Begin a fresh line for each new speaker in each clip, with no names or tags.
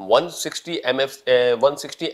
160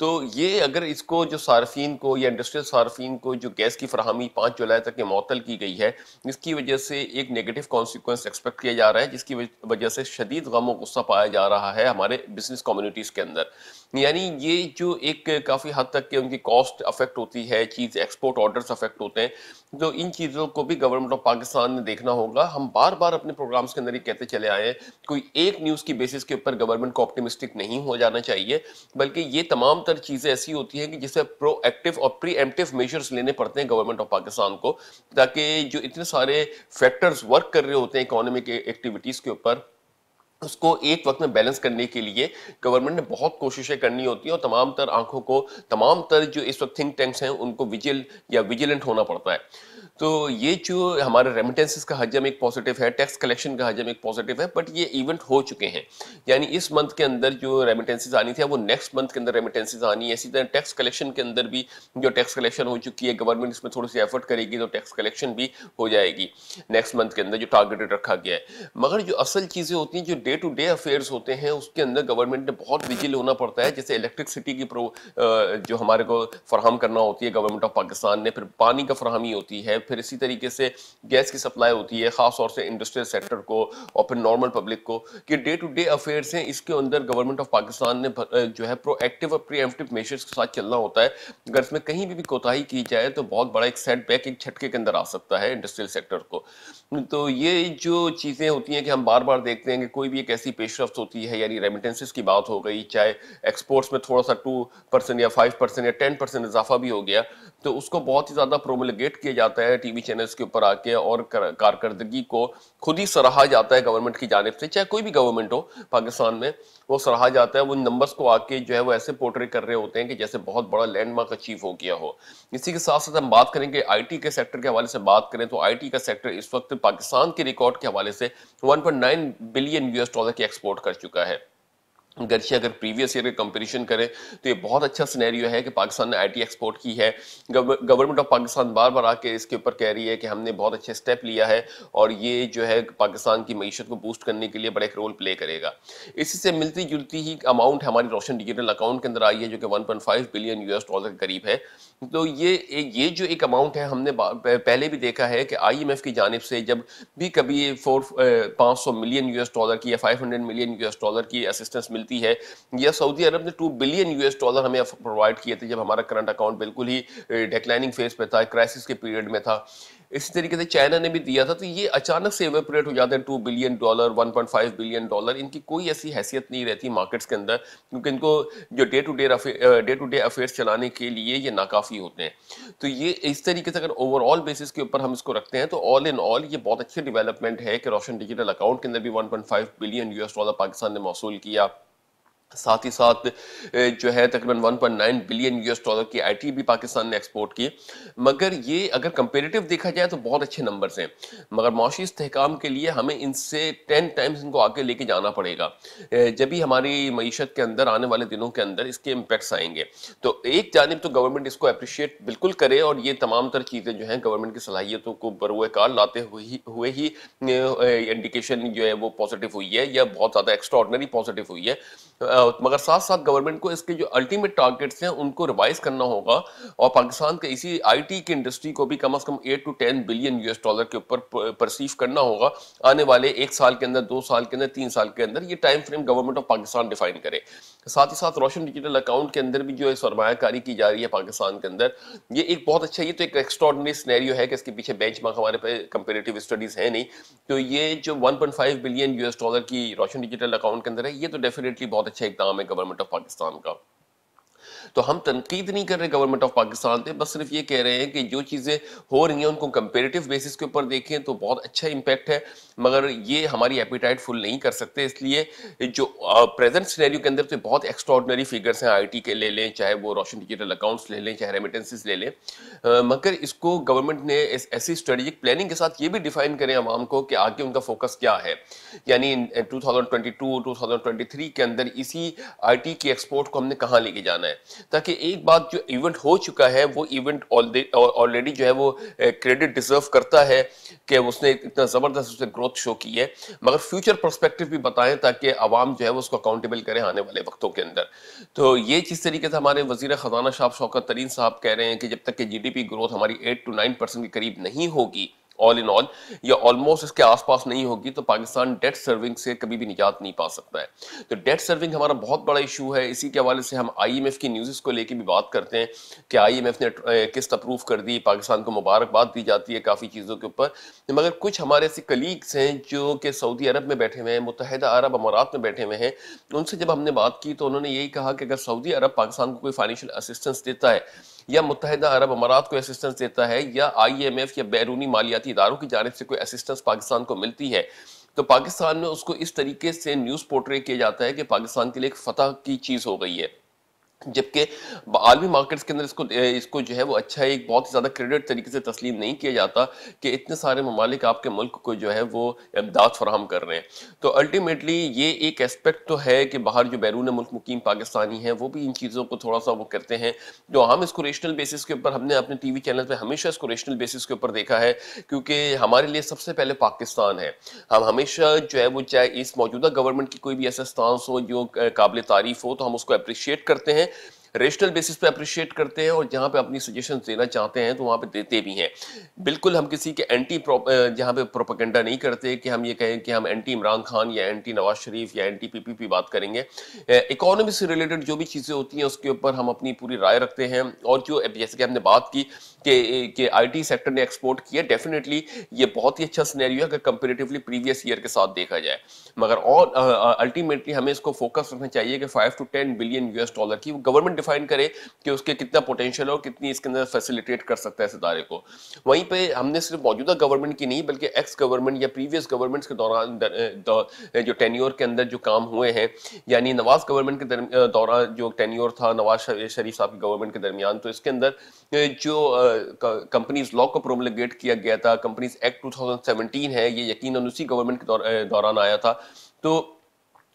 تو یہ اگر اس کو جو صارفین کو یا انڈسٹریل صارفین کو جو گیس کی فراہمی 5 جولائی تک معطل کی گئی ہے، اس کی وجہ سے ایک نیگیٹو کانسیکوینس ایکسپیکٹ کیا جا رہا ہے، جس کی وجہ سے شدید غم و غصہ پایا جا رہا ہے ہمارے بزنس کمیونٹیز کے اندر. یعنی یہ جو ایک کافی حد تک کہ ان کی کاسٹ افیکٹ ہوتی ہے، چیز ایکسپورٹ آرڈرز افیکٹ ہوتے ہیں، تو ان چیزوں کو بھی گورنمنٹ آف پاکستان نے دیکھنا ہوگا. ہم بار بار اپنے پروگرامز کے اندر یہ کہتے چلے آئے ہیں، کوئی ایک نیوز کی بیسس کے اوپر گورنمنٹ کو آپٹیمسٹک نہیں ہو جانا چاہیے، بلکہ یہ تمام تر چیزیں ایسی ہوتی ہیں کہ جسے پرو ایکٹیو اور پری ایمپٹیو میجرز لینے پڑتے ہیں گورنمنٹ آف پاکستان کو، تاکہ جو اتنے سارے فیکٹرز ورک کر رہے ہوتے ہیں اکانومک ایکٹیویٹیز کے اوپر، اس کو ایک وقت میں بیلنس کرنے کے لیے گورنمنٹ نے بہت کوششیں کرنی ہوتی ہیں، اور تمام تر آنکھوں کو، تمام تر جو اس وقت تھنک ٹینکس ہیں ان کو ویجیلنٹ ہونا پڑتا ہے. تو یہ جو ہمارے ریمیٹنسز کا حجم ایک پازیٹیو ہے، ٹیکس کلیکشن کا حجم ایک پازیٹیو ہے، بٹ یہ ایونٹ ہو چکے ہیں. یعنی اس منتھ کے اندر جو ریمیٹنسز آنی تھی وہ نیکسٹ منتھ کے اندر ریمیٹنسز آنی ہے. اسی طرح ٹیکس کلیکشن کے اندر بھی جو ٹیکس کلیکشن ہو چکی ہے، گورنمنٹ اس میں تھوڑی سی ایفرٹ کرے گی تو ٹیکس کلیکشن بھی ہو جائے گی نیکسٹ منتھ کے اندر جو ٹارگیٹڈ رکھا گیا ہے. مگر جو اصل چیزیں ہوتی ہیں، جو ڈے ٹو ڈے افیئرز ہوتے ہیں، اس کے اندر گورنمنٹ نے بہت ویجل ہونا پڑتا ہے. جیسے الیکٹرکسٹی کی جو ہمارے کو فراہم کرنا ہوتی ہے گورنمنٹ آف پاکستان نے، پھر پانی کا فراہمی ہوتی ہے، پھر اسی طریقے سے گیس کی سپلائی ہوتی ہے، خاص طور سے انڈسٹریل سیکٹر کو اور پھر نارمل پبلک کو، کہ ڈے ٹو ڈے افیئرز ہیں. اس کے اندر گورنمنٹ آف پاکستان نے جو ہے پرو ایکٹیو اور پری ایمپٹیو میجرز کے ساتھ چلنا ہوتا ہے. اگر اس میں کہیں بھی کوتاہی کی جائے تو بہت بڑا ایک سیٹ بیک، ایک جھٹکے کے اندر آ سکتا ہے انڈسٹریل سیکٹر کو. تو یہ جو چیزیں ہوتی ہیں کہ ہم بار بار دیکھتے ہیں کہ کوئی بھی ایک ایسی پیش رفت ہوتی ہے، یعنی ریمیٹنسز کی بات ہو گئی، چاہے ایکسپورٹس میں تھوڑا سا 2% یا 5% یا 10% اضافہ بھی ہو گیا، تو اس کو بہت ہی زیادہ پرومولیگیٹ کیا جاتا ہے ٹی وی چینلز کے اوپر آ کے، اور کارکردگی کو خود ہی سراہا جاتا ہے گورنمنٹ کی جانب سے، چاہے کوئی بھی گورنمنٹ ہو پاکستان میں، وہ سراہا جاتا ہے. وہ نمبرز کو آ کے جو ہے وہ ایسے پورٹری کر رہے ہوتے ہیں کہ جیسے بہت بڑا لینڈ مارک اچیو ہو گیا ہو. اسی کے ساتھ ساتھ ہم بات کریں کہ آئی ٹی کے سیکٹر کے حوالے سے بات کریں تو آئی ٹی کا سیکٹر اس وقت پاکستان کے ریکارڈ کے حوالے سے 1.9 بلین US ڈالر کی ایکسپورٹ کر چکا ہے. گرچہ اگر پریویس ایئر کے کمپیریشن کریں تو یہ بہت اچھا سینیریو ہے کہ پاکستان نے آئی ٹی ایکسپورٹ کی ہے. گورنمنٹ آف پاکستان بار بار آ کے اس کے اوپر کہہ رہی ہے کہ ہم نے بہت اچھے سٹیپ لیا ہے، اور یہ جو ہے پاکستان کی معیشت کو بوسٹ کرنے کے لیے بڑا ایک رول پلے کرے گا. اسی سے ملتی جلتی ہی اماؤنٹ ہماری روشن ڈیجیٹل اکاؤنٹ کے اندر آئی ہے، جو کہ 1.5 بلین US ڈالر کے قریب ہے. تو یہ جو ایک اماؤنٹ ہے، ہم نے پہلے بھی دیکھا ہے کہ آئی ایم ایف کی جانب سے جب بھی کبھی 500 ملین US ڈالر کی یا 500 ملین US ڈالر کی اسسٹنس ملتی ہے، یا سعودی عرب نے 2 بلین US ڈالر ہمیں پرووائڈ کیے تھے جب ہمارا کرنٹ اکاؤنٹ بالکل ہی ڈیکلائننگ فیز پہ تھا، کرائسس کے پیریڈ میں تھا. اسی طریقے سے چائنا نے بھی دیا تھا. تو یہ اچانک سے ایویپریٹ ہو جاتے ہیں. 2 بلین ڈالر، 1.5 بلین ڈالر، ان کی کوئی ایسی حیثیت نہیں رہتی مارکیٹس کے اندر، کیونکہ ان کو جو ڈے ٹو ڈے افیئرس چلانے کے لیے یہ ناکافی ہوتے ہیں. تو یہ اس طریقے سے اگر اوور آل بیسس کے اوپر ہم اس کو رکھتے ہیں تو آل ان آل یہ بہت اچھی ڈیولپمنٹ ہے کہ روشن ڈیجیٹل اکاؤنٹ کے اندر بھی 1.5 بلین US ڈالر پاکستان نے موصول کیا. ساتھ ہی ساتھ جو ہے تقریباً 1.9 بلین US ڈالر کی آئی ٹی بھی پاکستان نے ایکسپورٹ کی. مگر یہ اگر کمپیریٹیو دیکھا جائے تو بہت اچھے نمبرز ہیں، مگر معاشی استحکام کے لیے ہمیں ان سے 10 ٹائمز ان کو آگے لے کے جانا پڑے گا، جب ہی ہماری معیشت کے اندر آنے والے دنوں کے اندر اس کے امپیکٹس آئیں گے. تو ایک جانب تو گورنمنٹ اس کو اپریشیٹ بالکل کرے، اور یہ تمام تر چیزیں جو ہیں گورنمنٹ کی صلاحیتوں کو بروئے کار لاتے ہوئے ہی انڈیکیشن جو ہے وہ پازیٹیو ہوئی ہے، یا بہت زیادہ ایکسٹرا آرڈنری پازیٹیو ہوئی ہے. مگر ساتھ ساتھ گورنمنٹ کو اس کے جو الٹیمیٹ ٹارگیٹس ہیں ان کو ریوائز کرنا ہوگا، اور پاکستان کے اسی آئی ٹی کی انڈسٹری کو بھی کم از کم 8 to 10 بلین US ڈالر کے اوپر پرسیو کرنا ہوگا آنے والے 1 سال کے اندر، 2 سال کے اندر، 3 سال کے اندر. یہ time frame government of Pakistan define کرے. ساتھ ہی ساتھ روشن ڈیجیٹل اکاؤنٹ کے اندر بھی جو سرمایہ کاری کی جا رہی ہے پاکستان کے اندر، یہ ایک بہت اچھا، یہ تو ایک ایکسٹراڈنری سینیریو ہے کہ اس کے پیچھے بینچ مارک ہمارے پہ کمپیریٹیو اسٹڈیز ہیں نہیں. تو یہ جو 1.5 بلین US ڈالر کی روشن ڈیجیٹل اکاؤنٹ کے اندر ہے، یہ تو ڈیفینیٹلی بہت اچھا اقدام ہے گورنمنٹ آف پاکستان کا. تو ہم تنقید نہیں کر رہے گورنمنٹ آف پاکستان پہ، بس صرف یہ کہہ رہے ہیں کہ جو چیزیں ہو رہی ہیں ان کو کمپیریٹیو بیسس کے اوپر دیکھیں تو بہت اچھا امپیکٹ ہے، مگر یہ ہماری ایپیٹائٹ فل نہیں کر سکتے. اس لیے جو پریزنٹ سینیریو کے اندر تو بہت ایکسٹراڈنری فگرس ہیں، آئی ٹی کے لے لیں، چاہے وہ روشن ڈیجیٹل اکاؤنٹس لے لیں، چاہے ریمیٹنسز لے لیں، مگر اس کو گورنمنٹ نے ایسی اسٹریٹجک پلاننگ کے ساتھ یہ بھی ڈیفائن کریں عوام کو کہ آگے ان کا فوکس کیا ہے. یعنی 2022 2023 کے اندر اسی آئی ٹی کی ایکسپورٹ کو ہم نے کہاں لے کے جانا ہے. تاکہ ایک بات جو ایونٹ ہو چکا ہے وہ ایونٹ آلریڈی جو ہے وہ کریڈٹ ڈیزرو کرتا ہے کہ اس نے اتنا زبردست اسے گروتھ شو کی ہے، مگر فیوچر پرسپیکٹو بھی بتائیں تاکہ عوام جو ہے وہ اس کو اکاؤنٹیبل کریں آنے والے وقتوں کے اندر۔ تو یہ چیز طریقے سے ہمارے وزیر خزانہ شوکت ترین صاحب کہہ رہے ہیں کہ جب تک کہ جی ڈی پی گروتھ ہماری 8 to 9% کے قریب نہیں ہوگی آل ان آل، یا آلموسٹ اس کے آس پاس نہیں ہوگی، تو پاکستان ڈیٹ سرونگ سے کبھی بھی نجات نہیں پا سکتا ہے۔ تو ڈیٹ سرونگ ہمارا بہت بڑا ایشو ہے، اسی کے حوالے سے ہم آئی ایم ایف کی نیوزز کو لے کے بھی بات کرتے ہیں کہ آئی ایم ایف نے قسط اپروو کر دی، پاکستان کو مبارکباد دی جاتی ہے کافی چیزوں کے اوپر، مگر کچھ ہمارے ایسے کلیگز ہیں جو کہ سعودی عرب میں بیٹھے ہوئے ہیں، متحدہ عرب امارات میں بیٹھے ہوئے ہیں، ان سے جب ہم نے بات کی تو انہوں نے یہی کہا کہ اگر سعودی عرب پاکستان کو کوئی فائنینشیل اسسٹنس دیتا ہے یا متحدہ عرب امارات کو اسسٹنس دیتا ہے یا آئی ایم ایف یا بیرونی مالیاتی اداروں کی جانب سے کوئی اسسٹنس پاکستان کو ملتی ہے، تو پاکستان میں اس کو اس طریقے سے نیوز پورٹری کیا جاتا ہے کہ پاکستان کے لیے ایک فتح کی چیز ہو گئی ہے، جبکہ عالمی مارکیٹس کے اندر اس کو جو ہے وہ اچھا ایک بہت ہی زیادہ کریڈٹ طریقے سے تسلیم نہیں کیا جاتا کہ اتنے سارے ممالک آپ کے ملک کو جو ہے وہ امداد فراہم کر رہے ہیں۔ تو الٹیمیٹلی یہ ایک اسپیکٹ تو ہے کہ باہر جو بیرون ملک مقیم پاکستانی ہیں وہ بھی ان چیزوں کو تھوڑا سا وہ کرتے ہیں، جو ہم اس کو ریشنل بیسس کے اوپر، ہم نے اپنے ٹی وی چینل پہ ہمیشہ اس کو ریشنل بیسس کے اوپر دیکھا ہے، کیونکہ ہمارے لیے سب سے پہلے پاکستان ہے۔ ہم ہمیشہ جو ہے وہ چاہے اس موجودہ گورنمنٹ کی کوئی بھی ایسا سٹانس ہو جو قابل تعریف ہو تو ہم اس کو اپریشیٹ کرتے ہیں، ریشنل بیسس پہ اپریشیٹ کرتے ہیں، اور جہاں پہ اپنی سجیشنز دینا چاہتے ہیں تو وہاں پہ دیتے بھی ہیں۔ بالکل ہم کسی کے اینٹی جہاں پہ پروپیگنڈا نہیں کرتے کہ ہم یہ کہیں کہ ہم اینٹی عمران خان یا اینٹی نواز شریف یا اینٹی پی پی پی بات کریں گے۔ اکانومی سے ریلیٹڈ جو بھی چیزیں ہوتی ہیں اس کے اوپر ہم اپنی پوری رائے رکھتے ہیں، اور جو جیسے کہ ہم نے بات کی کہ آئی ٹی سیکٹر نے ایکسپورٹ کیا، ڈیفینیٹلی یہ بہت ہی اچھا سینیریو ہے اگر کمپیریٹیولی پریویس ایئر کے ساتھ دیکھا جائے، مگر اور الٹیمیٹلی ہمیں اس کو فوکس رکھنا چاہیے کہ 5 to 10 billion U S dollar کی گورنمنٹ ڈیفائن کرے کہ اس کے کتنا پوٹینشیل ہے اور کتنی اس کے اندر فیسیلیٹیٹ کر سکتا ہے اس ادارے کو۔ وہیں پہ ہم نے صرف موجودہ گورنمنٹ کی نہیں بلکہ ایکس گورنمنٹ یا پریویس گورنمنٹس کے دوران جو ٹینیور کے اندر جو کام ہوئے ہیں، یعنی نواز گورنمنٹ کے دوران جو ٹینیور تھا نواز شریف صاحب کی گورنمنٹ کے درمیان، تو اس کے اندر جو کمپنیز لا کو پرومولگیٹ کیا گیا تھا، کمپنیز ایکٹ 2017 ہے، یہ یقیناً اسی گورنمنٹ کے دوران آیا تھا، تو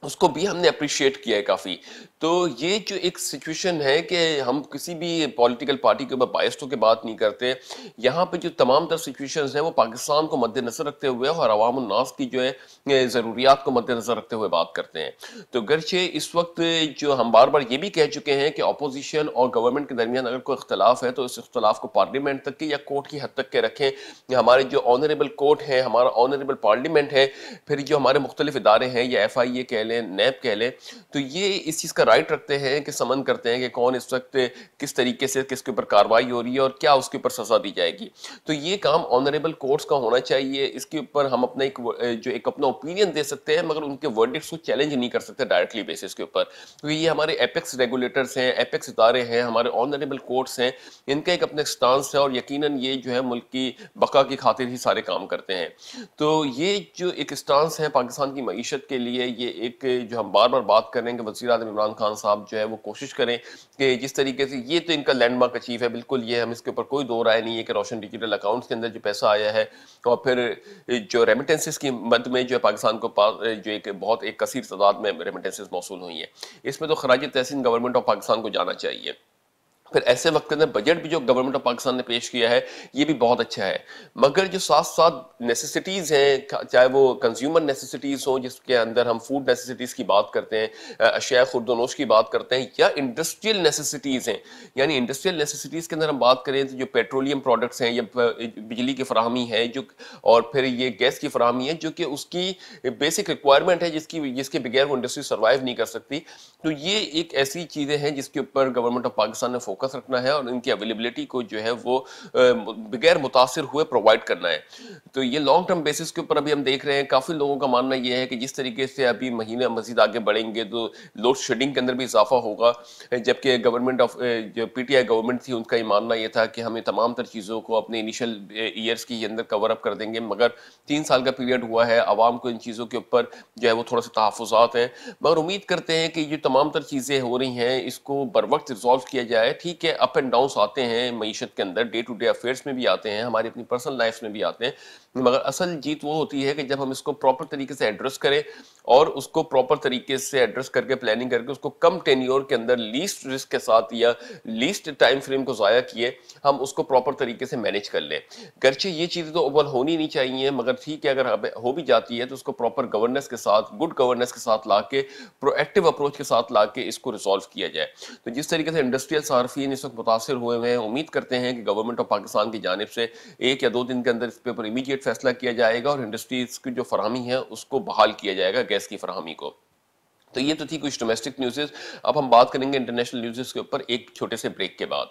اس کو بھی ہم نے اپریشیٹ کیا ہے کافی۔ تو یہ جو ایک سچویشن ہے کہ ہم کسی بھی پولیٹیکل پارٹی کے اوپر بائسٹ ہو کے بات نہیں کرتے، یہاں پہ جو تمام تر سچویشنز ہیں وہ پاکستان کو مد نظر رکھتے ہوئے اور عوام الناس کی جو ہے ضروریات کو مد نظر رکھتے ہوئے بات کرتے ہیں۔ تو گرچہ اس وقت جو ہم بار بار یہ بھی کہہ چکے ہیں کہ اپوزیشن اور گورنمنٹ کے درمیان اگر کوئی اختلاف ہے تو اس اختلاف کو پارلیمنٹ تک کے یا کورٹ کی حد تک کے رکھیں، ہمارے جو آنریبل کورٹ ہے، ہمارا آنریبل پارلیمنٹ ہے، پھر جو ہمارے مختلف ادارے ہیں یا ایف آئی اے کہہ لیں، نیب کہہ لیں، تو یہ اس چیز کا رائٹ رکھتے ہیں کہ سمن کرتے ہیں کہ کون اس وقت کس طریقے سے کس کے اوپر کارروائی ہو رہی ہے اور کیا اس کے اوپر سزا دی جائے گی۔ تو یہ کام آنریبل کورٹس کا ہونا چاہیے، اس کے اوپر ہم اپنا ایک اپنا اوپینین دے سکتے ہیں، مگر ان کے ورڈکٹس کو چیلنج نہیں کر سکتے ڈائریکٹلی بیسس کے اوپر، کیونکہ یہ ہمارے ایپیکس ریگولیٹرز ہیں، ایپیکس ادارے ہیں، ہمارے آنریبل کورٹس ہیں، ان کا ایک اپنا سٹانس ہے، اور یقیناً یہ جو ہے ملک کی بقا کی خاطر ہی سارے کام کرتے ہیں۔ تو یہ جو ایک سٹانس ہے پاکستان کی معیشت کے لیے، یہ ایک جو ہم بار بار بات کر رہے ہیں کہ وزیر اعظم عمران خان صاحب جو ہے وہ کوشش کریں کہ جس طریقے سے یہ تو ان کا لینڈ مارک اچیو ہے، بالکل یہ ہم اس کے اوپر کوئی دو رائے نہیں ہے کہ روشن ڈیجیٹل اکاؤنٹس کے اندر جو پیسہ آیا ہے، اور پھر جو ریمیٹنسز کی مد میں جو ہے پاکستان کو جو ایک بہت ایک کثیر تعداد میں ریمیٹنسز موصول ہوئی ہیں، اس میں تو خراج تحسین گورنمنٹ آف پاکستان کو جانا چاہیے۔ پھر ایسے وقت کے اندر بجٹ بھی جو گورنمنٹ آف پاکستان نے پیش کیا ہے یہ بھی بہت اچھا ہے، مگر جو ساتھ ساتھ نیسیسٹیز ہیں، چاہے وہ کنزیومر نیسیسٹیز ہوں جس کے اندر ہم فوڈ نیسیسٹیز کی بات کرتے ہیں، اشیاء خورد و نوش کی بات کرتے ہیں، یا انڈسٹریل نیسیسٹیز ہیں، یعنی انڈسٹریل نیسیسٹیز کے اندر ہم بات کریں تو جو پیٹرولیم پروڈکٹس ہیں یا بجلی کی فراہمی ہے جو، اور پھر یہ گیس کی فراہمی ہے جو کہ اس کی بیسک ریکوائرمنٹ ہے جس کے بغیر وہ انڈسٹری سروائیو نہیں کر سکتی، تو یہ ایک ایسی چیزیں ہیں جس کے اوپر گورنمنٹ آف پاکستان نے فوکس رکھنا ہے اور ان کی اویلیبلٹی کو جو ہے وہ بغیر متاثر ہوئے پرووائڈ کرنا ہے۔ تو یہ لانگ ٹرم بیسس کے اوپر ابھی ہم دیکھ رہے ہیں، کافی لوگوں کا ماننا یہ ہے کہ جس طریقے سے ابھی مہینے مزید آگے بڑھیں گے تو لوڈ شیڈنگ کے اندر بھی اضافہ ہوگا، جبکہ گورنمنٹ آف جو پی ٹی آئی گورنمنٹ تھی ان کا یہ ماننا یہ تھا کہ ہمیں تمام تر چیزوں کو اپنے انیشل ایئرس کی اندر کور اپ کر دیں گے، مگر 3 سال کا پیریڈ ہوا ہے، عوام کو ان چیزوں کے اوپر جو ہے وہ تھوڑا سا تحفظات ہیں، مگر امید کرتے ہیں کہ یہ تمام تر چیزیں ہو رہی ہیں اس کو بر وقت ریزالو کیا جائے۔ ٹھیک ہے، اپ اینڈ ڈاؤنس آتے ہیں معیشت کے اندر، ڈے ٹو ڈے افیئرس میں بھی آتے ہیں، ہماری اپنی پرسنل لائف میں بھی آتے ہیں، مگر اصل جیت وہ ہوتی ہے کہ جب ہم اس کو پراپر طریقے سے ایڈریس کریں اور اس کو پراپر طریقے سے ایڈریس کر کے پلاننگ کر کے اس کو کم ٹینیور کے اندر لیسٹ رسک کے ساتھ یا لیسٹ ٹائم فریم کو ضائع کیے ہم اس کو پراپر طریقے سے مینیج کر لیں. گرچہ یہ چیزیں تو اوور ہونی نہیں چاہیے مگر ٹھیک ہے اگر ہو بھی جاتی ہے تو اس کو پراپر گورننس کے ساتھ گڈ گورننس کے ساتھ لا کے پرو ایکٹیو اپروچ کے ساتھ لا کے اس کو ریزالو کیا جائے. تو جس طریقے سے انڈسٹریل صارفین اس وقت متاثر ہوئے ہیں امید کرتے ہیں کہ گورنمنٹ آف پاکستان کی جانب سے 1 یا 2 دن کے اندر اس پہ امیڈیٹ فیصلہ کیا جائے گا اور انڈسٹریز کی جو فراہمی ہے اس کو بحال کیا جائے گا گیس کی فراہمی کو. تو یہ تو تھی کچھ ڈومیسٹک نیوزز. اب ہم بات کریں گے انٹرنیشنل نیوزز کے اوپر ایک چھوٹے سے بریک کے بعد.